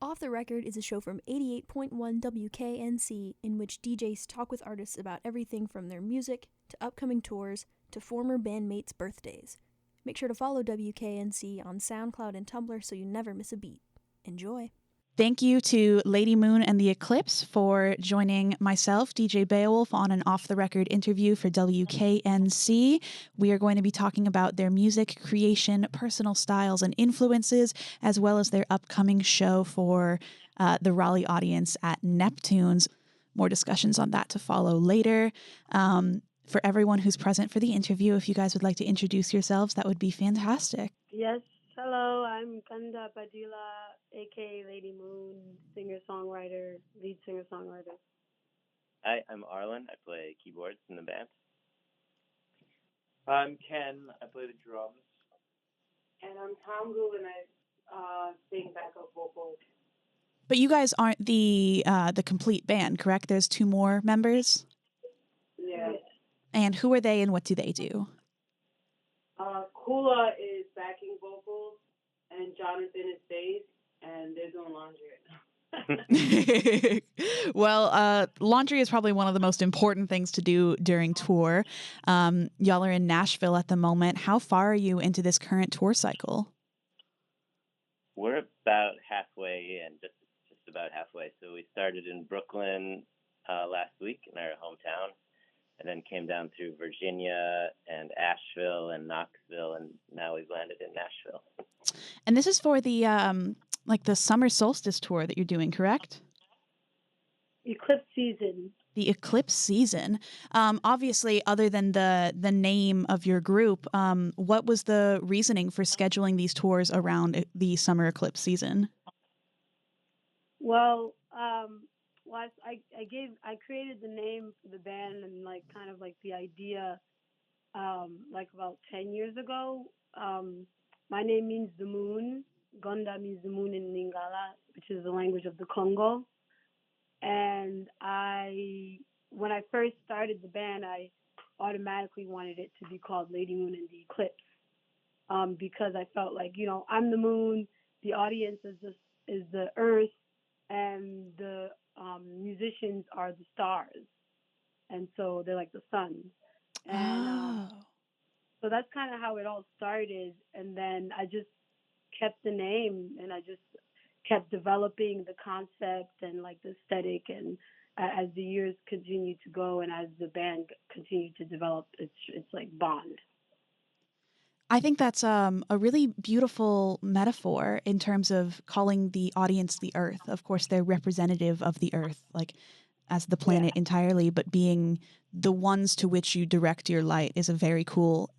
Off the Record is a show from 88.1 WKNC in which DJs talk with artists about everything from their music to upcoming tours to former bandmates' birthdays. Make sure to follow WKNC on SoundCloud and Tumblr so you never miss a beat. Enjoy. Thank you to Lady Moon and the Eclipse for joining myself, DJ Beowulf, on an off-the-record interview for WKNC. We are going to be talking about their music creation, personal styles and influences, as well as their upcoming show for the Raleigh audience at Neptune's. More discussions on that to follow later. For everyone who's present for the interview, if you guys would like to introduce yourselves, that would be fantastic. Yes. Hello, I'm Kanda Padilla, a.k.a. Lady Moon, singer-songwriter, lead singer-songwriter. Hi, I'm Arlen. I play keyboards in the band. I'm Ken. I play the drums. And I'm Tongu, and I sing backup vocals. But you guys aren't the complete band, correct? There's two more members? Yeah. And who are they and what do they do? Kula is backing vocals, and Jonathan is bass, and they're doing laundry. Well, laundry is probably one of the most important things to do during tour. Y'all are in Nashville at the moment. How far are you into this current tour cycle? We're about halfway in, just about halfway. So we started in Brooklyn last week in our hometown, and then came down through Virginia and Asheville and Knoxville, and now we've landed in Nashville. And this is for the the summer solstice tour that you're doing, correct? Eclipse season. The Eclipse season. Obviously, other than the name of your group, what was the reasoning for scheduling these tours around the summer eclipse season? Well, I created the name for the band and kind of the idea about 10 years ago. My name means the moon. Gonda means the moon in Lingala, which is the language of the Congo. And when I first started the band, I automatically wanted it to be called Lady Moon and the Eclipse, because I felt like, I'm the moon, the audience is the earth, and the musicians are the stars, and so they're like the sun. And so that's kind of how it all started. And then I just kept the name, and I just kept developing the concept and the aesthetic. And as the years continued to go, and as the band continued to develop, it's like Bond. I think that's a really beautiful metaphor in terms of calling the audience the Earth. Of course, they're representative of the Earth, as the planet entirely, but being the ones to which you direct your light is a very cool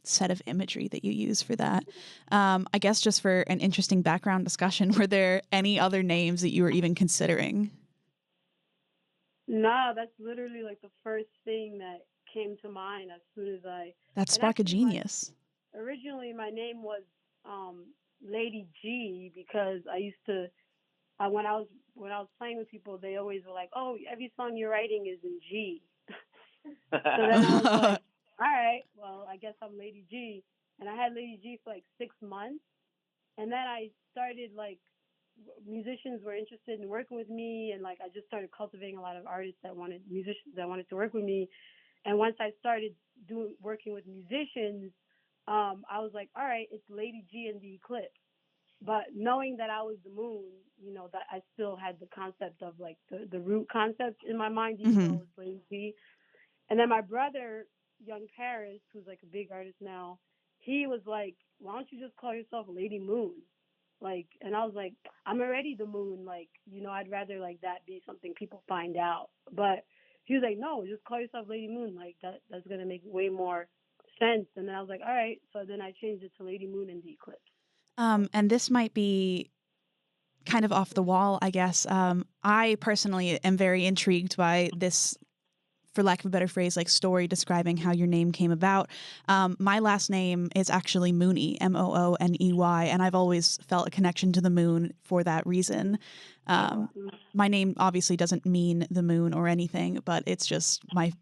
set of imagery that you use for that. I guess just for an interesting background discussion, were there any other names that you were even considering? No, that's literally the first thing that came to mind as soon as I... That spark of genius. Originally, my name was Lady G, because I used to, when I was playing with people, they always were like, "Oh, every song you're writing is in G." So then I was like, "All right, well, I guess I'm Lady G." And I had Lady G for 6 months, and then I started musicians were interested in working with me, and I just started cultivating a lot of musicians that wanted to work with me. And once I started working with musicians, I was like, all right, it's Lady G and the Eclipse. But knowing that I was the moon, that I still had the concept of the root concept in my mind, even though it was Lady G. And then my brother, Young Paris, who's a big artist now, he was like, why don't you just call yourself Lady Moon? And I was like, I'm already the moon. I'd rather that be something people find out. But he was like, no, just call yourself Lady Moon. That's going to make way more sense. And then I was like, all right. So then I changed it to Lady Moon and the Eclipse. And this might be kind of off the wall, I guess. I personally am very intrigued by this, for lack of a better phrase, story describing how your name came about. My last name is actually Mooney, Mooney, and I've always felt a connection to the moon for that reason. My name obviously doesn't mean the moon or anything, but it's just my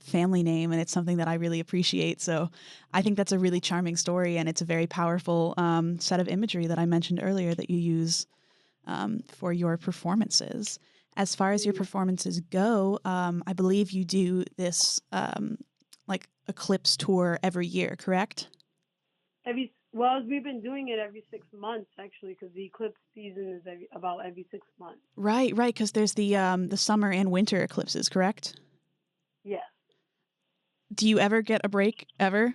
family name, and it's something that I really appreciate. So I think that's a really charming story, and it's a very powerful set of imagery that I mentioned earlier that you use for your performances. As far as your performances go, I believe you do this like Eclipse tour every year, correct? We've been doing it every 6 months actually, because the eclipse season is about every 6 months. Right, because there's the summer and winter eclipses, correct? Yes. Do you ever get a break ever?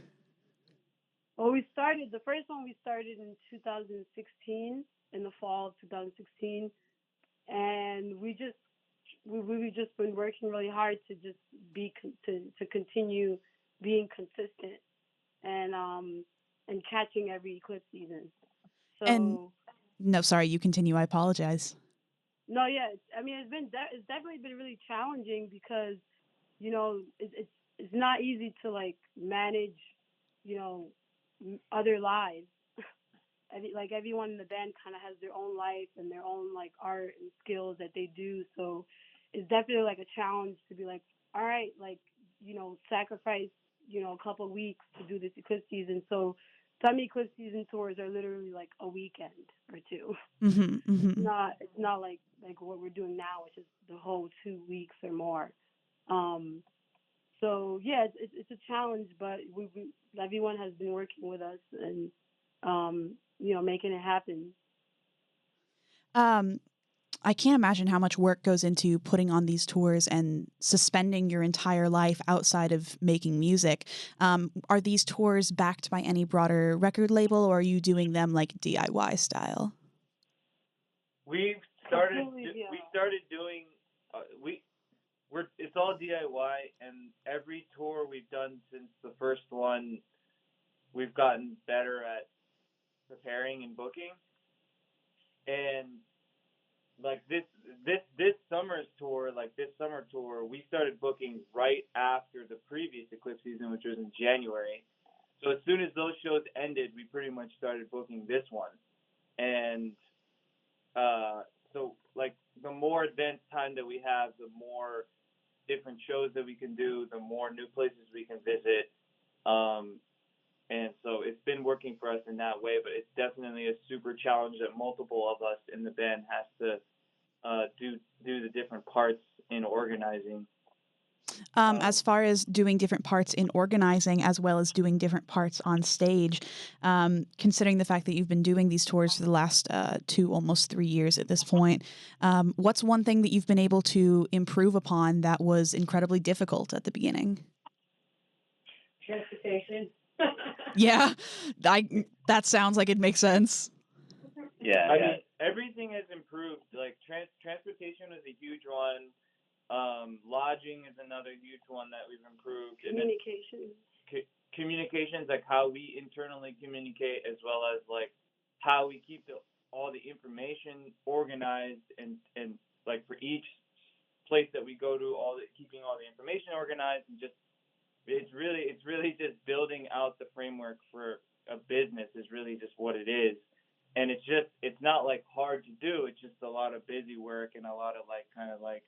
Well, the first one we started in 2016, in the fall of 2016, and we've just been working really hard to just to continue being consistent and catching every eclipse season. So And no, sorry, you continue. I apologize. no, yeah, it's definitely been really challenging because it's not easy to like manage other lives. Like everyone in the band kind of has their own life and their own like art and skills that they do. So it's definitely like a challenge to be like, all right, like, sacrifice, a couple of weeks to do this eclipse season. So some eclipse season tours are literally like a weekend or two. Mm-hmm, mm-hmm. It's not like what we're doing now, which is the whole 2 weeks or more. So yeah, it's a challenge, but everyone has been working with us and making it happen. I can't imagine how much work goes into putting on these tours and suspending your entire life outside of making music. Are these tours backed by any broader record label, or are you doing them like DIY style? We started doing it's all DIY, and every tour we've done since the first one, we've gotten better at preparing and booking. And like this summer's tour, like this summer tour, we started booking right after the previous eclipse season, which was in January. So as soon as those shows ended, we pretty much started booking this one. And so like the more advanced time that we have, the more different shows that we can do, the more new places we can visit. And so it's been working for us in that way, but it's definitely a super challenge that multiple of us in the band has to do the different parts in organizing. As far as doing different parts in organizing as well as doing different parts on stage, considering the fact that you've been doing these tours for the last 2, almost 3 years at this point, what's one thing that you've been able to improve upon that was incredibly difficult at the beginning? Transportation. Yeah, that sounds like it makes sense. Yeah, I mean, everything has improved. Like transportation was a huge one. Lodging is another huge one that we've improved. Communication. Communications, like how we internally communicate, as well as like how we keep all the information organized, and like for each place that we go to, keeping all the information organized, and just it's really just building out the framework for a business is really just what it is. And it's not like hard to do. It's just a lot of busy work and a lot of like kind of like,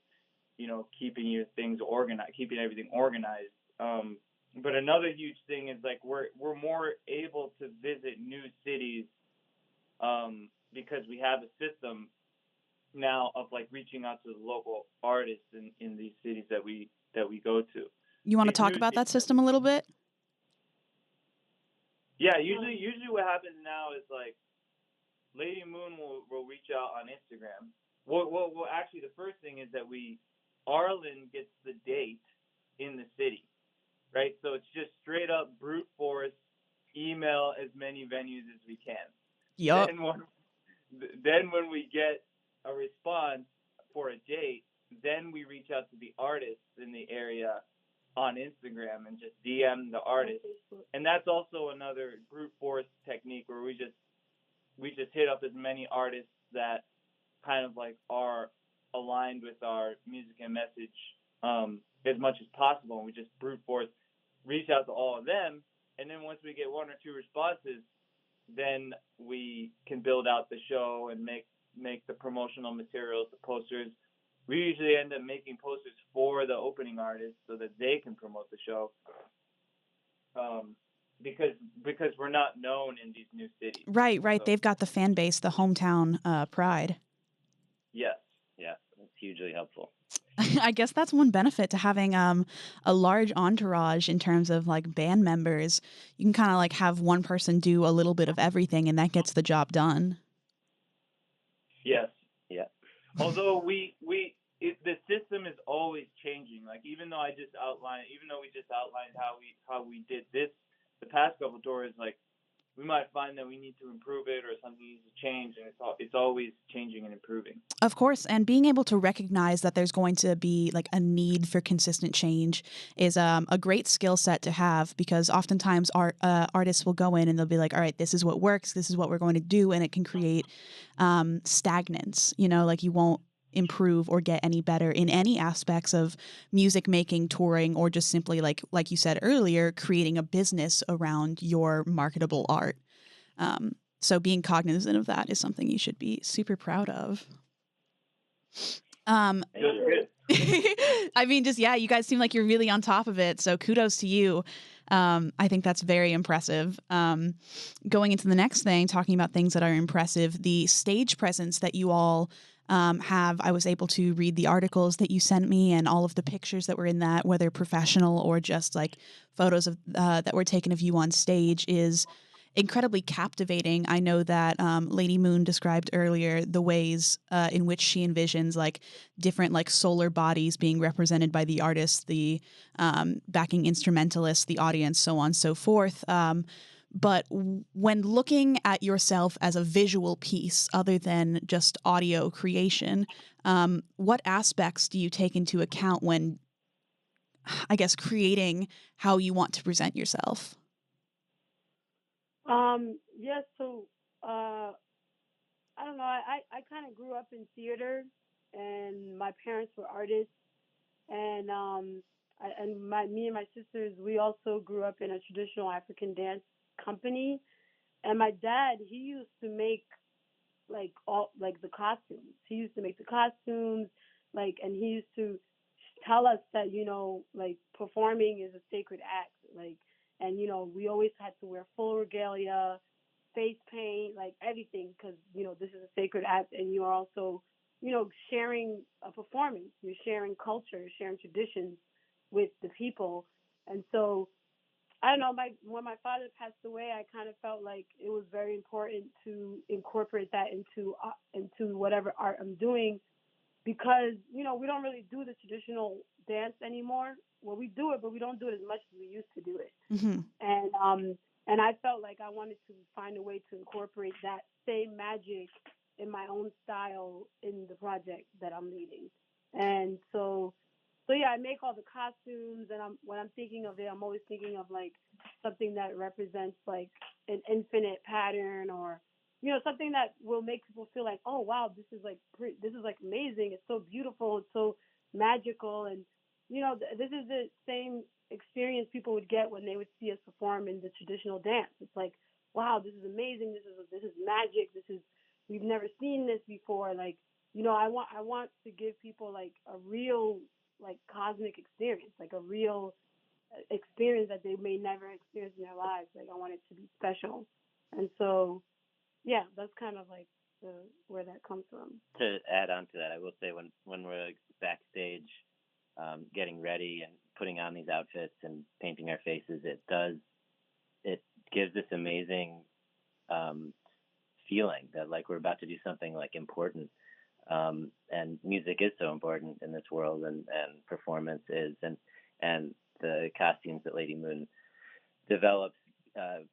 keeping things organized, keeping everything organized. But another huge thing is like we're more able to visit new cities because we have a system now of like reaching out to the local artists in these cities that we go to. You want to talk about that system a little bit? Yeah, usually what happens now is like Lady Moon will reach out on Instagram. Well, actually, the first thing is that Arlen gets the date in the city, right? So it's just straight up brute force, email as many venues as we can. Yup. Then when we get a response for a date, then we reach out to the artists in the area on Instagram and just DM the artist. And that's also another brute force technique where we just hit up as many artists that kind of like are aligned with our music and message as much as possible. And we just brute force reach out to all of them. And then once we get 1 or 2 responses, then we can build out the show and make the promotional materials, the posters. We usually end up making posters for the opening artists so that they can promote the show. Because we're not known in these new cities. Right. So. They've got the fan base, the hometown pride. hugely helpful. I guess that's one benefit to having a large entourage in terms of like band members. You can kind of like have one person do a little bit of everything, and that gets the job done. Yes. Yeah. Although the system is always changing. Like even though we just outlined how we did this the past couple tours, like we might find that we need to improve it or something needs to change, and it's always changing and improving. Of course, and being able to recognize that there's going to be like a need for consistent change is a great skill set to have, because oftentimes artists will go in and they'll be like, all right, this is what works, this is what we're going to do, and it can create stagnance, like you won't improve or get any better in any aspects of music making, touring, or just simply like you said earlier, creating a business around your marketable art. So being cognizant of that is something you should be super proud of. I mean, you guys seem like you're really on top of it. So kudos to you. I think that's very impressive. Going into the next thing, talking about things that are impressive, the stage presence that you all have. I was able to read the articles that you sent me and all of the pictures that were in that, whether professional or just like photos of that were taken of you on stage, is incredibly captivating. I know that Lady Moon described earlier the ways in which she envisions like different like solar bodies being represented by the artist, the backing instrumentalist, the audience, so on and so forth. But when looking at yourself as a visual piece other than just audio creation, what aspects do you take into account when, I guess, creating how you want to present yourself? Yeah, so I don't know. I kind of grew up in theater, and my parents were artists, and me and my sisters, we also grew up in a traditional African dance company, and my dad, he used to make like all like the costumes. He used to make the costumes, and he used to tell us that like performing is a sacred act, and we always had to wear full regalia, face paint, like everything, because this is a sacred act, and you are also sharing a performance. You're sharing culture, sharing traditions with the people, and so I don't know. When my father passed away, I kind of felt like it was very important to incorporate that into whatever art I'm doing, because we don't really do the traditional dance anymore. Well, we do it, but we don't do it as much as we used to do it. Mm-hmm. And I felt like I wanted to find a way to incorporate that same magic in my own style in the project that I'm leading. And so yeah, I make all the costumes, and when I'm thinking of it, I'm always thinking of like something that represents like an infinite pattern, or something that will make people feel like, oh wow, this is like amazing. It's so beautiful. It's so magical, and this is the same experience people would get when they would see us perform in the traditional dance. It's like, wow, this is amazing. This is magic. We've never seen this before. Like, I want to give people like a real like cosmic experience, like a real experience that they may never experience in their lives. Like, I want it to be special. And so, yeah, that's kind of like where that comes from. To add on to that, I will say when we're backstage getting ready and putting on these outfits and painting our faces, it gives this amazing feeling that like we're about to do something like important. And music is so important in this world, and performance is, and the costumes that Lady Moon develops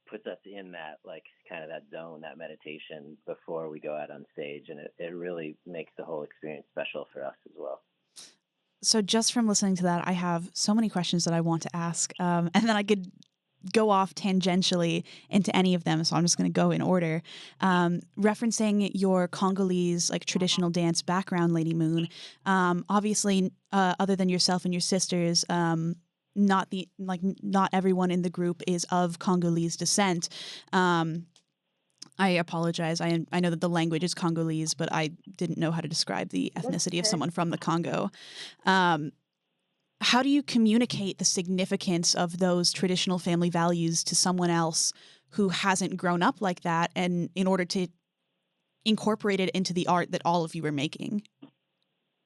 puts us in that like kind of that zone, that meditation before we go out on stage, and it really makes the whole experience special for us as well. So just from listening to that, I have so many questions that I want to ask, and then I could go off tangentially into any of them, so I'm just going to go in order. Referencing your Congolese like traditional dance background, Lady Moon, obviously other than yourself and your sisters, not everyone in the group is of Congolese descent. I apologize. I know that the language is Congolese, but I didn't know how to describe the ethnicity of someone from the Congo. How do you communicate the significance of those traditional family values to someone else who hasn't grown up like that, and in order to incorporate it into the art that all of you are making?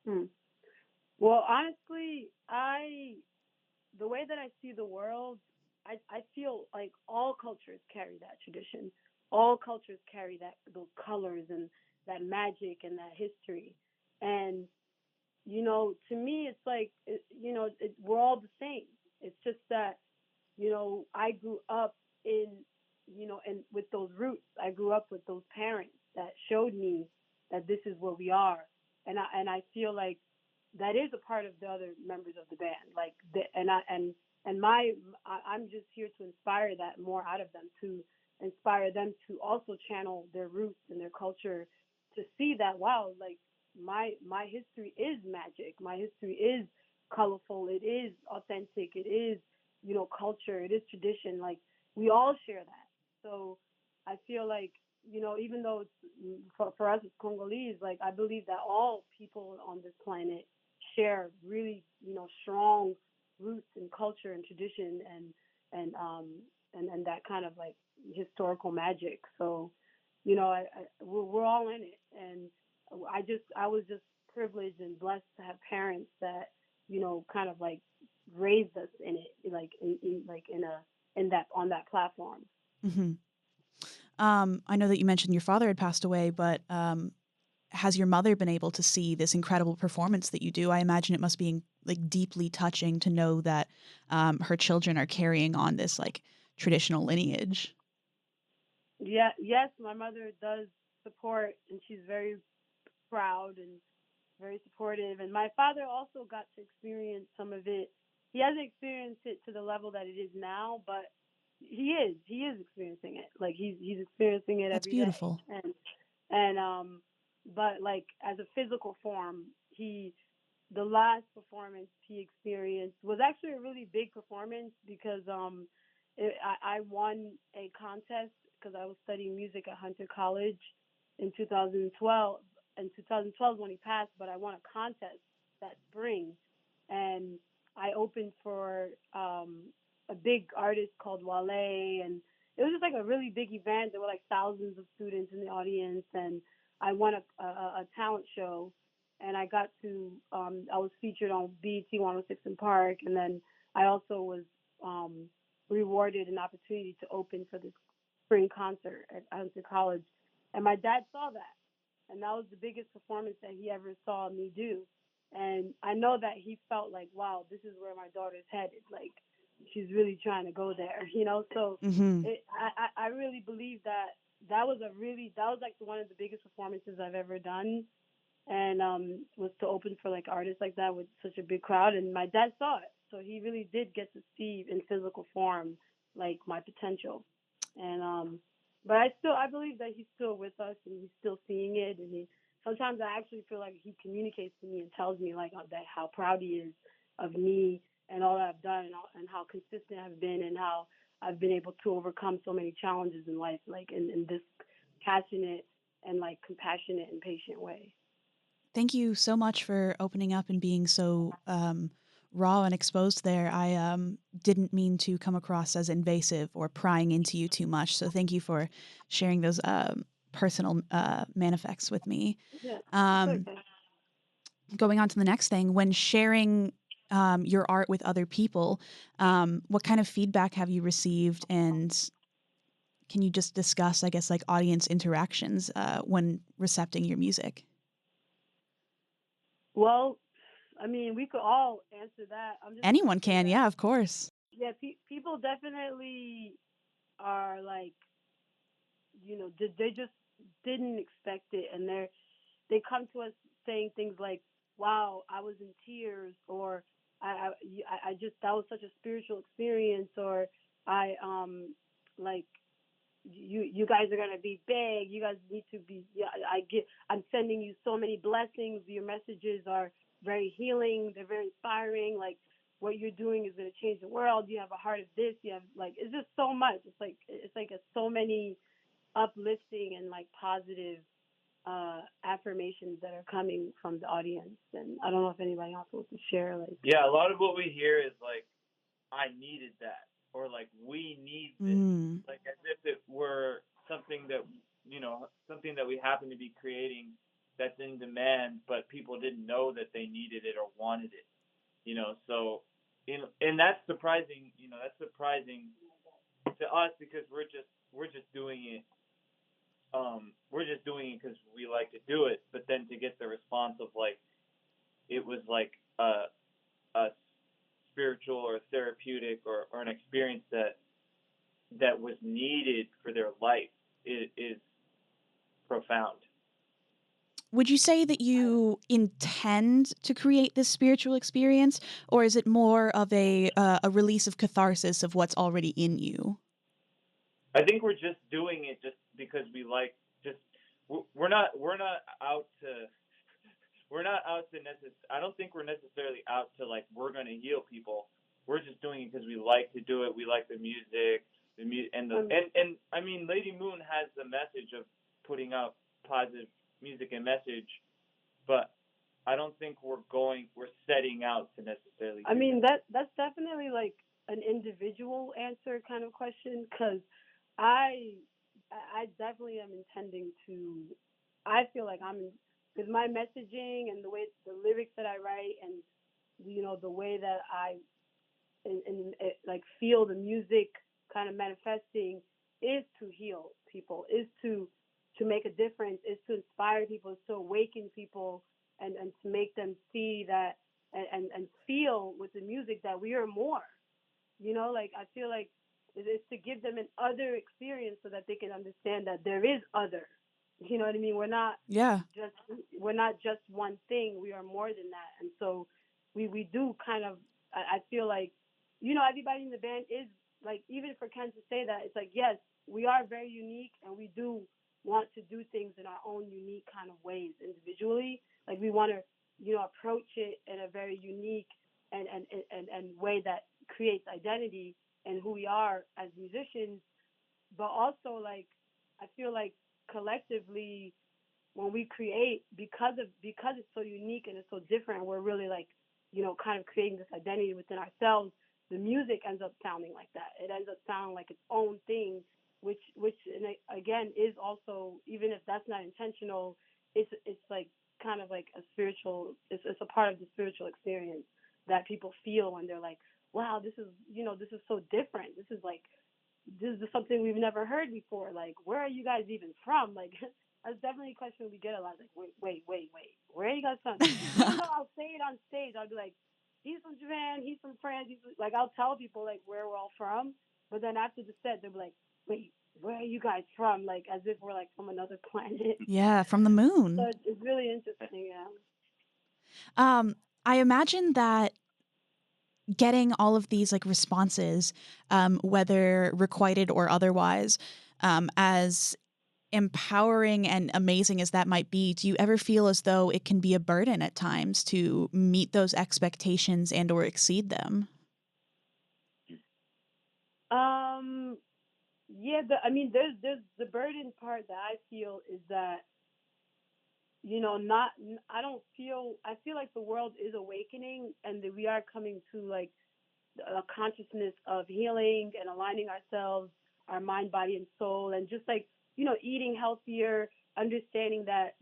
Hmm. Well, honestly, the way that I see the world, I feel like all cultures carry that tradition. All cultures carry those colors and that magic and that history. And to me, it's like we're all the same. It's just that I grew up in and with those roots. I grew up with those parents that showed me that this is where we are, and I feel like that is a part of the other members of the band. Like I'm just here to inspire that more out of them, to inspire them to also channel their roots and their culture, to see that, wow, like my history is magic. My history is colorful. It is authentic. It is culture. It is tradition. Like we all share that. So I feel like even though it's for us as Congolese, like I believe that all people on this planet share really strong roots and culture and tradition and that kind of like historical magic. So we're all in it, and I was just privileged and blessed to have parents that kind of like raised us in it, like like in that on that platform. Hmm. I know that you mentioned your father had passed away, but has your mother been able to see this incredible performance that you do? I imagine it must be like deeply touching to know that her children are carrying on this like traditional lineage. Yeah, yes, my mother does support, and she's very proud and very supportive. And my father also got to experience some of it. He hasn't experienced it to the level that it is now, but he is experiencing it. Like he's experiencing it That's every day. beautiful. And but like as a physical form, he the last performance he experienced was actually a really big performance because I won a contest because I was studying music at Hunter College in 2012. In 2012 when he passed, but I won a contest that spring, and I opened for a big artist called Wale, and it was just like a really big event. There were like thousands of students in the audience, and I won a talent show, and I got to I was featured on BET 106 in Park, and then I also was rewarded an opportunity to open for this spring concert at Hunter College, and my dad saw that, and that was the biggest performance that he ever saw me do. And I know that he felt like, wow, this is where my daughter's headed. Like, she's really trying to go there. So Hmm. I really believe that that was like one of the biggest performances I've ever done, and was to open for like artists like that with such a big crowd. And my dad saw it, so he really did get to see in physical form like my potential. And but I believe that he's still with us and he's still seeing it. And sometimes I actually feel like he communicates to me and tells me like that how proud he is of me and all that I've done, and how consistent I've been, and how I've been able to overcome so many challenges in life, like in this passionate and like compassionate and patient way. Thank you so much for opening up and being so raw and exposed there. I didn't mean to come across as invasive or prying into you too much. So thank you for sharing those personal manifests with me. Yeah, it's Um, okay. Going on to the next thing, when sharing your art with other people, what kind of feedback have you received? And can you just discuss, I guess, like audience interactions when recepting your music? Well, I mean, we could all answer that. I'm just gonna Anyone say can, that, yeah, of course. yeah, people definitely are like, they just didn't expect it, and they come to us saying things like, "Wow, I was in tears," or I just that was such a spiritual experience," or I like you guys are gonna be big. You guys need to be. Yeah, I'm sending you so many blessings. Your messages are very healing. They're very inspiring. Like what you're doing is gonna change the world. You have a heart of this. You have like it's just so much. It's like so many uplifting and like positive affirmations that are coming from the audience. And I don't know if anybody else wants to share. Like, Yeah, a lot of what we hear is like, I needed that, or like, we need this, Mm. like as if it were something that something that we happen to be creating that's in demand, but people didn't know that they needed it or wanted it. So and that's surprising. That's surprising to us because we're just doing it. We're just doing it because we like to do it. But then to get the response of like it was like a spiritual or therapeutic or an experience that was needed for their life is profound. Would you say that you intend to create this spiritual experience, or is it more of a release of catharsis of what's already in you? I think we're just doing it just because we like. Just we're not out to. We're not out to I don't think we're necessarily out to like we're going to heal people. We're just doing it because we like to do it. We like the music, and I mean, Lady Moon has the message of putting out positive music and message, but I don't think we're setting out to necessarily. I mean, that's definitely like an individual answer kind of question, because I definitely am intending to. I feel like with my messaging and the lyrics that I write, and the way that I like feel the music kind of manifesting, is to heal people, is to make a difference, is to inspire people, is to awaken people, and to make them see that and feel with the music that we are more. Like I feel like it's to give them an other experience so that they can understand that there is other. You know what I mean? We're not just one thing. We are more than that. And so we do kind of, I feel like, everybody in the band is like, even for Ken to say that, it's like, yes, we are very unique, and we do want to do things in our own unique kind of ways individually. Like we want to, approach it in a very unique and way that creates identity and who we are as musicians. But also, like, I feel like collectively, when we create, because it's so unique and it's so different, we're really like, kind of creating this identity within ourselves. The music ends up sounding like that. It ends up sounding like its own thing, which again is also, even if that's not intentional, it's like kind of like a spiritual. It's a part of the spiritual experience that people feel when they're like, wow, this is so different. This is something we've never heard before. Like, where are you guys even from? Like, that's definitely a question we get a lot. Like, wait, where are you guys from? Even though I'll say it on stage, I'll be like, he's from Japan, he's from France. Like, I'll tell people like where we're all from, but then after the set, they'll be like, wait, where are you guys from? Like, as if we're like from another planet. Yeah, from the moon. So it's really interesting. Yeah. I imagine that getting all of these like responses, whether requited or otherwise, as empowering and amazing as that might be, do you ever feel as though it can be a burden at times to meet those expectations and or exceed them? Yeah, there's the burden part that I feel is that, I feel like the world is awakening, and that we are coming to like a consciousness of healing and aligning ourselves, our mind, body, and soul, and just like, eating healthier, understanding that,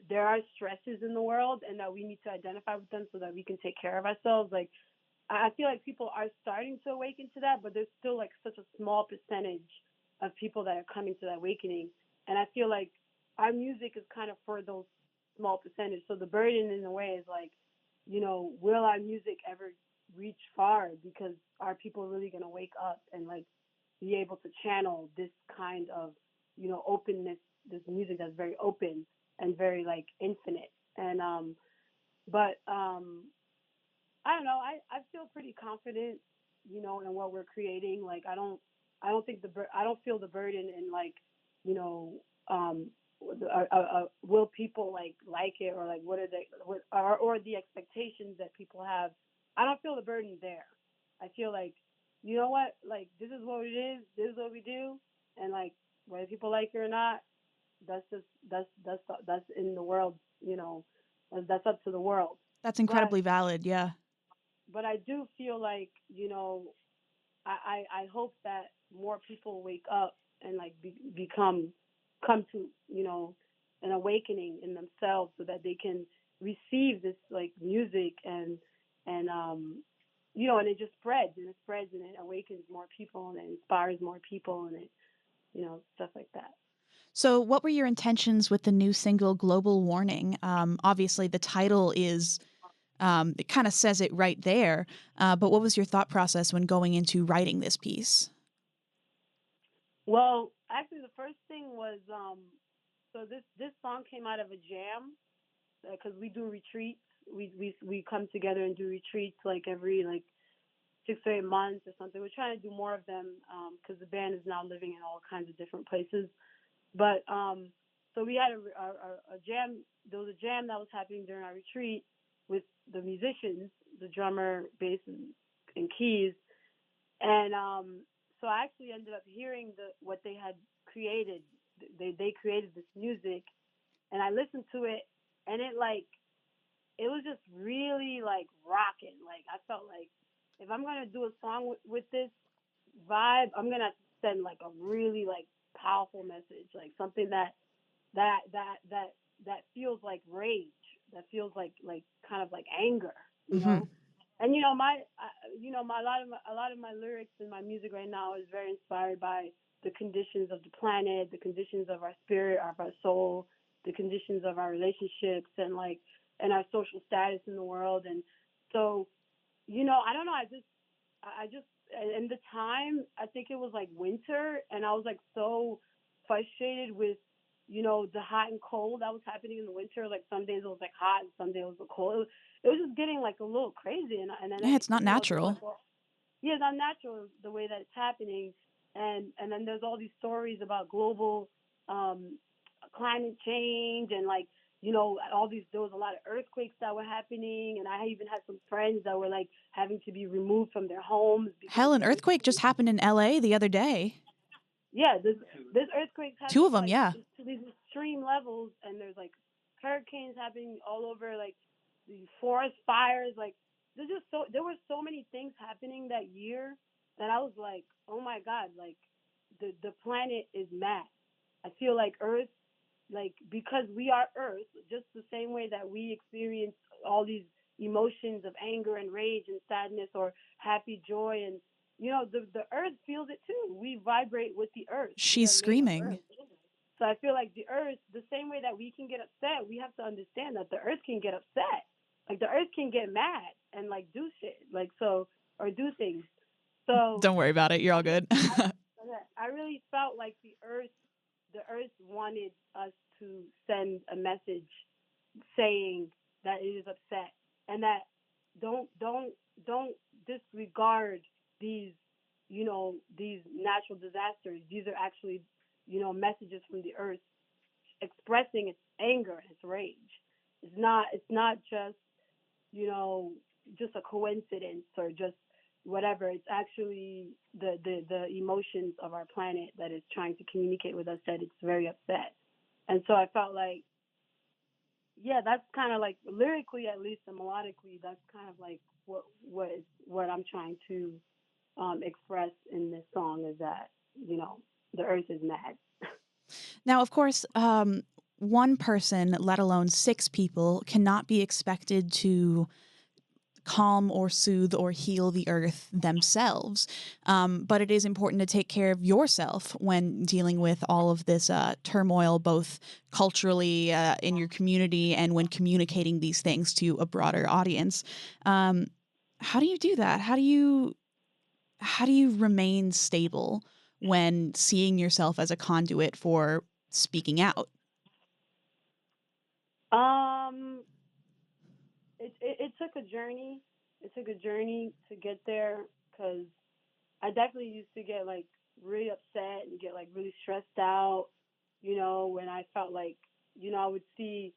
there are stresses in the world, and that we need to identify with them so that we can take care of ourselves. Like, I feel like people are starting to awaken to that, but there's still like such a small percentage of people that are coming to that awakening. And I feel like our music is kind of for those small percentage. So the burden in a way is like, will our music ever reach far? Because are people really going to wake up and like be able to channel this kind of, openness, this music that's very open and very like infinite. And, I don't know. I feel pretty confident, in what we're creating. Like I don't think I don't feel the burden in like, will people like it, or like what are they, or the expectations that people have. I don't feel the burden there. I feel like, you know what, like this is what it is. This is what we do, and like whether people like it or not, that's in the world. That's up to the world. That's incredibly valid. Yeah. But I do feel like, I hope that more people wake up and like come to, an awakening in themselves so that they can receive this like music and and it just spreads and it spreads and it awakens more people and it inspires more people and it stuff like that. So what were your intentions with the new single Global Warning? Obviously the title is it kind of says it right there, but what was your thought process when going into writing this piece? Well, actually the first thing was so this song came out of a jam because we do retreats. We come together and do retreats like every like 6 or 8 months or something. We're trying to do more of them because the band is now living in all kinds of different places. But so we had a jam. There was a jam that was happening during our retreat with the musicians, the drummer, bass, and keys. And so I actually ended up hearing what they had created. They created this music, and I listened to it, and it was just really like rocking. Like I felt like if I'm gonna do a song with this vibe, I'm gonna send like a really like powerful message, like something that feels like rage, that feels like kind of like anger, you Mm-hmm. know. And a lot of my lyrics and my music right now is very inspired by the conditions of the planet, the conditions of our spirit, of our soul, the conditions of our relationships, and our social status in the world. And so, I don't know. I just, in the time, I think it was like winter, and I was like so frustrated with, the hot and cold that was happening in the winter. Like some days it was like hot, and some days it was cold. It was just getting like a little crazy, and then Yeah, it's not just natural. like, well, yeah, it's not natural the way that it's happening, and then there's all these stories about global climate change and all these, there was a lot of earthquakes that were happening, and I even had some friends that were like having to be removed from their homes because Hell, of an the earthquake just happened in LA the other day. yeah, there's earthquakes 2 of happening them, like yeah. to these extreme levels, and there's like hurricanes happening all over, like the forest fires. Like there were so many things happening that year that I was like, oh my god, like the planet is mad. I feel like Earth, like because we are Earth, just the same way that we experience all these emotions of anger and rage and sadness or happy joy, and the Earth feels it too. We vibrate with the Earth. We She's are made of screaming. Earth. So I feel like the Earth, the same way that we can get upset, we have to understand that the Earth can get upset. Like the Earth can get mad and like do shit, like so, or do things. So Don't worry about it. You're all good. I really felt like the Earth wanted us to send a message saying that it is upset and that don't disregard these these natural disasters. These are actually messages from the Earth expressing its anger and its rage. It's not just just a coincidence or just whatever. It's actually the emotions of our planet that is trying to communicate with us that it's very upset. And so I felt like, yeah, that's kind of like lyrically at least and melodically, that's kind of like what I'm trying to express in this song is that the earth is mad. Now, of course, one person, let alone 6 people, cannot be expected to calm or soothe or heal the earth themselves. But it is important to take care of yourself when dealing with all of this turmoil, both culturally in your community and when communicating these things to a broader audience. How do you do that? How do you remain stable when seeing yourself as a conduit for speaking out? Um, it took a journey. It took a journey to get there because I definitely used to get like really upset and get like really stressed out, when I felt like, I would see,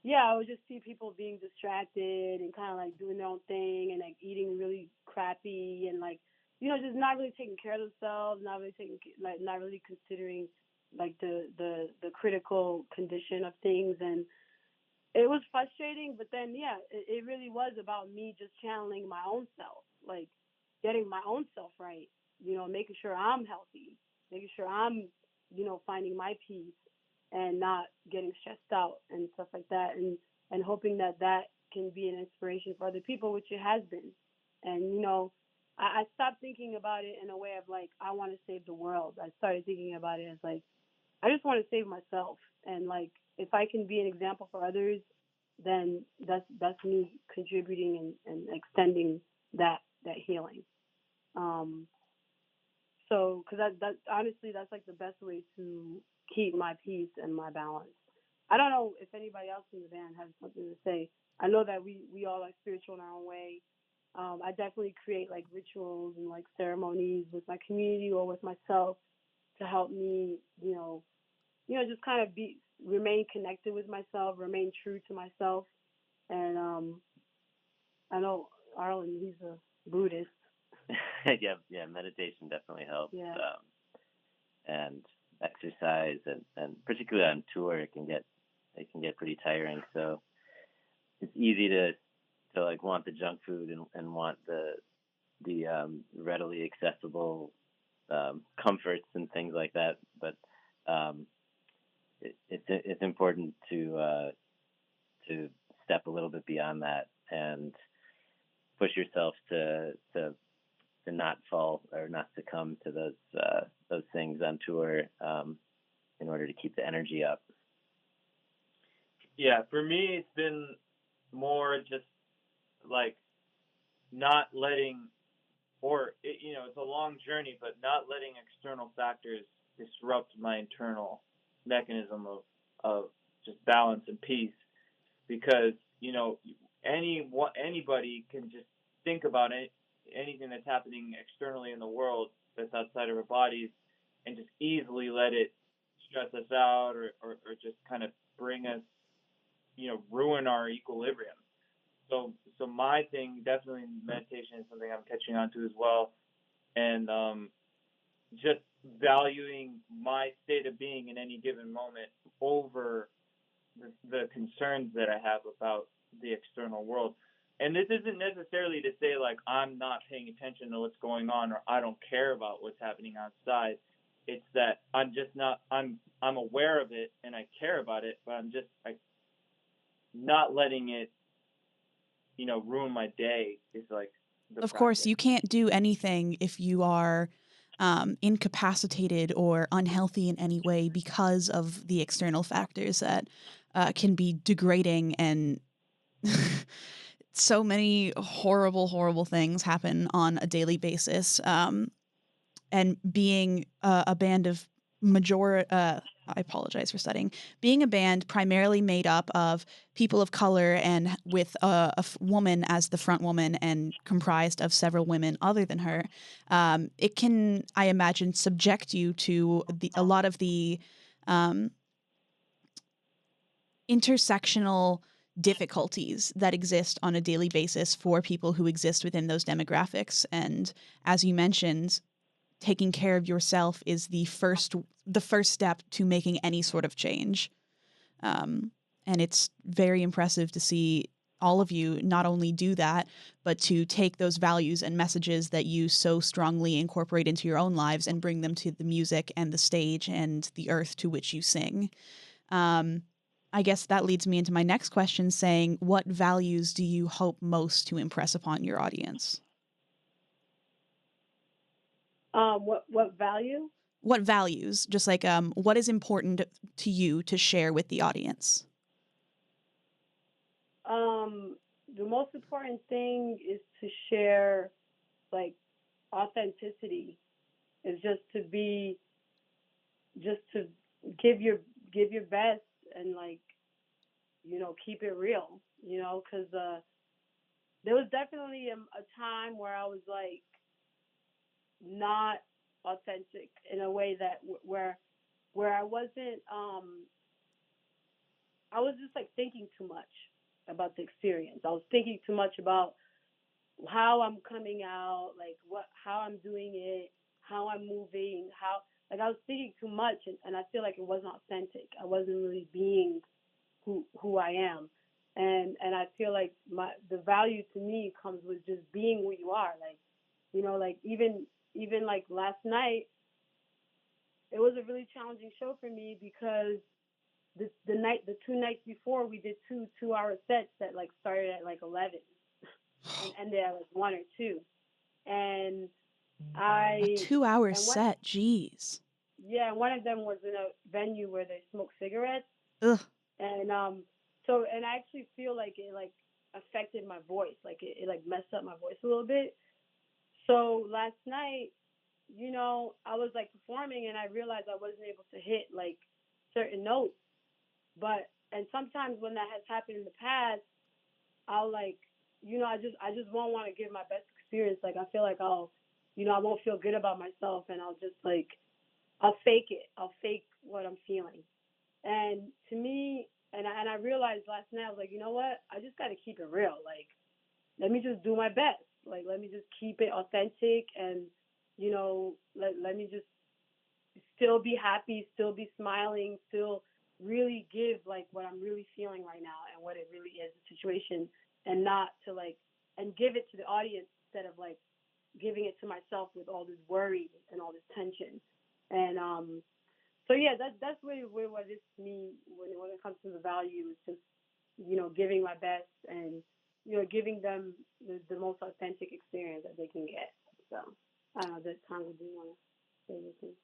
yeah, I would just see people being distracted and kind of like doing their own thing and like eating really crappy and like, just not really taking care of themselves, not really considering like the critical condition of things. And it was frustrating, but then yeah, it really was about me just channeling my own self, like getting my own self right, making sure I'm healthy, making sure I'm, finding my peace, and not getting stressed out and stuff like that, and hoping that that can be an inspiration for other people, which it has been. And I stopped thinking about it in a way of like I want to save the world. I started thinking about it as like I just want to save myself, and like if I can be an example for others, then that's me contributing and extending that healing. Um, so, because that honestly, that's like the best way to keep my peace and my balance. I don't know if anybody else in the band has something to say. I know that we all are spiritual in our own way. I definitely create like rituals and like ceremonies with my community or with myself to help me, just kind of remain connected with myself, remain true to myself. And I know Arlen, he's a Buddhist. yeah, meditation definitely helps. Yeah. And exercise, and particularly on tour, it can get pretty tiring. So it's easy to like want the junk food and want the readily accessible comforts and things like that. But it's important to step a little bit beyond that and push yourself to not fall or not succumb to those things on tour in order to keep the energy up. Yeah, for me, it's been more just like not letting, it's a long journey, but not letting external factors disrupt my internal mechanism of just balance and peace. Because, anybody can just think about anything that's happening externally in the world that's outside of our bodies and just easily let it stress us out or just kind of bring us, ruin our equilibrium. So my thing, definitely meditation is something I'm catching on to as well. And just valuing my state of being in any given moment over the concerns that I have about the external world. And this isn't necessarily to say like I'm not paying attention to what's going on or I don't care about what's happening outside. It's that I'm just not I'm aware of it and I care about it, but I'm just not letting it ruin my day is like the Of practice. course, you can't do anything if you are incapacitated or unhealthy in any way because of the external factors that can be degrading, and so many horrible, horrible things happen on a daily basis. And being a band of I apologize for stuttering. Being a band primarily made up of people of color and with a woman as the front woman and comprised of several women other than her, it can, I imagine, subject you to a lot of the intersectional difficulties that exist on a daily basis for people who exist within those demographics. And as you mentioned, taking care of yourself is the first step to making any sort of change. And it's very impressive to see all of you not only do that, but to take those values and messages that you so strongly incorporate into your own lives and bring them to the music and the stage and the earth to which you sing. I guess that leads me into my next question, saying, what values do you hope most to impress upon your audience? What value? What values? Just like what is important to you to share with the audience? The most important thing is to share like authenticity. Is just to give your best and like keep it real. Because there was definitely a time where I was like not authentic in a way that where I wasn't I was just like thinking too much about the experience. I was thinking too much about how I'm coming out, like how I'm doing it, how I'm moving, how like I was thinking too much, and I feel like it wasn't authentic. I wasn't really being who I am. And I feel like the value to me comes with just being who you are. Like, like even like last night, it was a really challenging show for me because the 2 nights before we did 2 2-hour sets that like started at like 11 and ended at like 1 or 2. And A I 2-hour and what set, jeez. yeah, one of them was in a venue where they smoke cigarettes. Ugh. And so and I actually feel like it like affected my voice, like it like messed up my voice a little bit. So last night, I was like performing and I realized I wasn't able to hit like certain notes. But and sometimes when that has happened in the past, I'll like, I just won't want to give my best experience. Like I feel like I won't feel good about myself, and I'll just like, I'll fake it. I'll fake what I'm feeling. And to me, and I realized last night, I was like, you know what? I just got to keep it real. Like, let me just do my best. Like, let me just keep it authentic, and let me just still be happy, still be smiling, still really give like what I'm really feeling right now and what it really is, the situation, and not to like, and give it to the audience instead of like giving it to myself with all this worry and all this tension. And so yeah, that's really what it is to me when it comes to the value, is just giving my best, and giving them the most authentic experience that they can get. So I don't know, that Tom, do you want to say anything?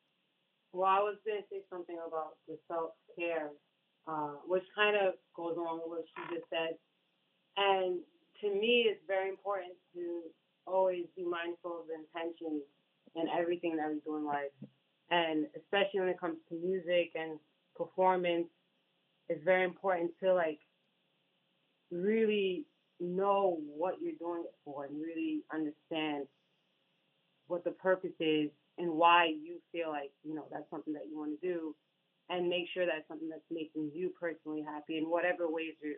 Well, I was going to say something about the self-care, which kind of goes along with what she just said. And to me, it's very important to always be mindful of the intentions in everything that we do in life. And especially when it comes to music and performance, it's very important to like really know what you're doing it for and really understand what the purpose is and why you feel like, that's something that you want to do, and make sure that's something that's making you personally happy in whatever ways you're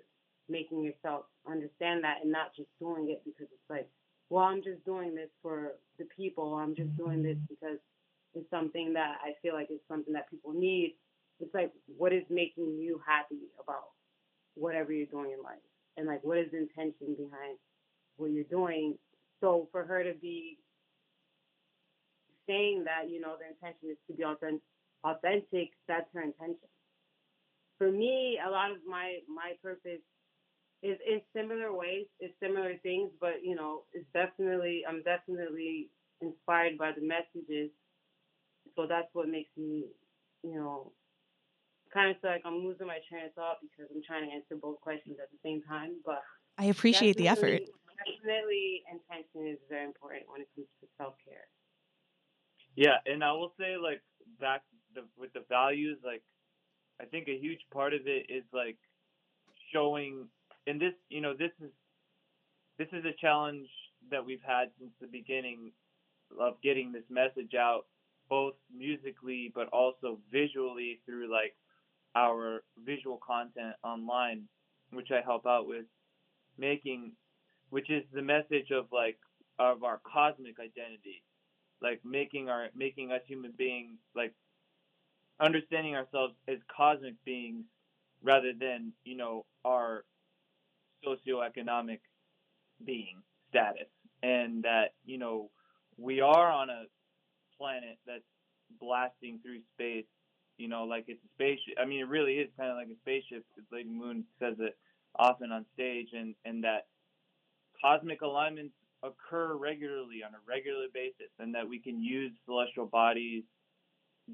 making yourself understand that, and not just doing it because it's like, well, I'm just doing this for the people. I'm just doing this because it's something that I feel like it's something that people need. It's like, what is making you happy about whatever you're doing in life? And like, what is the intention behind what you're doing? So for her to be saying that, the intention is to be authentic, that's her intention. For me, a lot of my purpose is in similar ways, it's similar things, but I'm definitely inspired by the messages. So that's what makes me, kind of feel like I'm losing my train of thought because I'm trying to answer both questions at the same time. But I appreciate the effort. definitely intention is very important when it comes to self-care. Yeah, and I will say, like, with the values, like, I think a huge part of it is like showing, and this is a challenge that we've had since the beginning of getting this message out, both musically but also visually through like our visual content online, which I help out with making, which is the message of like of our cosmic identity, like making us human beings, like understanding ourselves as cosmic beings rather than our socioeconomic being status, and that we are on a planet that's blasting through space, like it's a spaceship. I mean, it really is kind of like a spaceship. Lady Moon says it often on stage, and that cosmic alignments occur regularly on a regular basis, and that we can use celestial bodies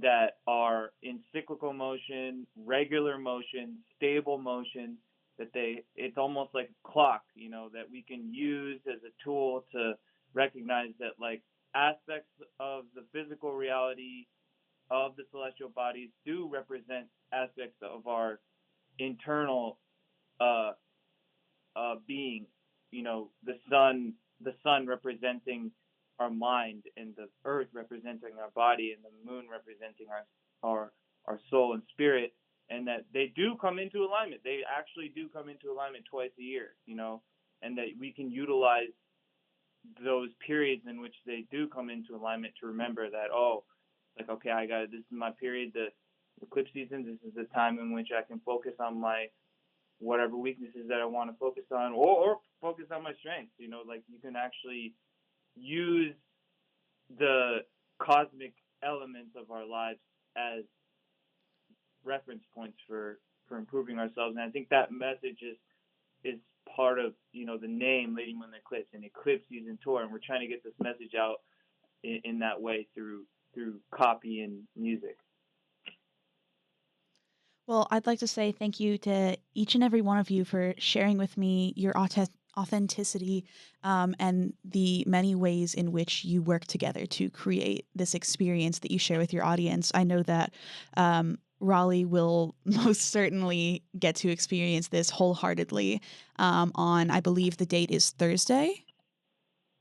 that are in cyclical motion, regular motion, stable motion, that it's almost like a clock, that we can use as a tool to recognize that like aspects of the physical reality of the celestial bodies do represent aspects of our internal being. The sun representing our mind, and the earth representing our body, and the moon representing our soul and spirit, and that they do come into alignment. They actually do come into alignment twice a year, and that we can utilize those periods in which they do come into alignment to remember that, like, okay, this is my period, the eclipse season. This is the time in which I can focus on my whatever weaknesses that I want to focus on, or focus on my strengths. Like you can actually use the cosmic elements of our lives as reference points for for improving ourselves. And I think that message is part of, the name Lady Moon Eclipse and Eclipse Season Tour. And we're trying to get this message out in that way through copy and music. Well, I'd like to say thank you to each and every one of you for sharing with me your authenticity and the many ways in which you work together to create this experience that you share with your audience. I know that Raleigh will most certainly get to experience this wholeheartedly on, I believe the date is Thursday?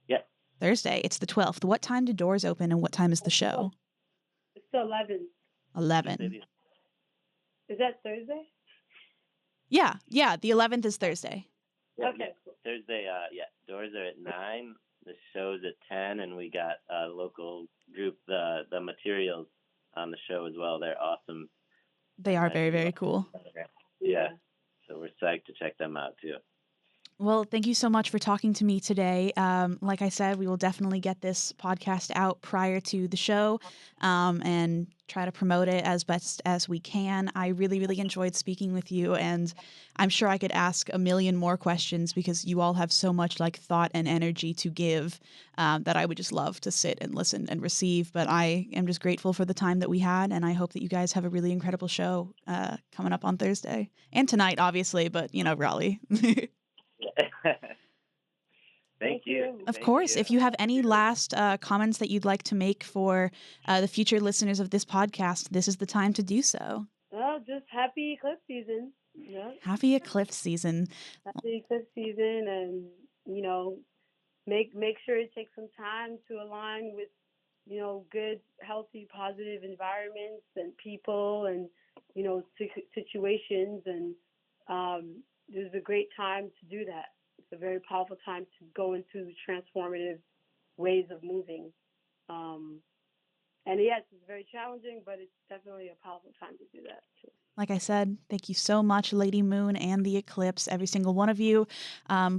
Yeah. Thursday. It's the 12th. What time do doors open and what time is the show? It's the 11th. 11. Is that Thursday? Yeah. The 11th is Thursday. Yeah, Okay. yeah. Thursday, doors are at 9, the show's at 10, and we got a local group, the Materials, on the show as well. They're awesome. They are very, very cool. Yeah, so we're psyched to check them out too. Well, thank you so much for talking to me today. Like I said, we will definitely get this podcast out prior to the show and try to promote it as best as we can. I really, really enjoyed speaking with you, and I'm sure I could ask a million more questions because you all have so much thought and energy to give that I would just love to sit and listen and receive. But I am just grateful for the time that we had, and I hope that you guys have a really incredible show coming up on Thursday and tonight, obviously, but Raleigh. Thank you. Of course. If you have any last comments that you'd like to make for the future listeners of this podcast, this is the time to do so. Well, just happy Eclipse season. Yeah. Happy Eclipse season. Happy Eclipse season, and make sure it takes some time to align with good, healthy, positive environments and people and situations, and this is a great time to do that. It's a very powerful time to go into transformative ways of moving. And yes, it's very challenging, but it's definitely a powerful time to do that too. Like I said, thank you so much, Lady Moon and the Eclipse, every single one of you.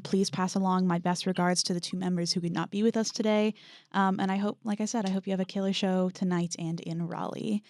Please pass along my best regards to the 2 members who could not be with us today. And I hope, like I said, I hope you have a killer show tonight and in Raleigh.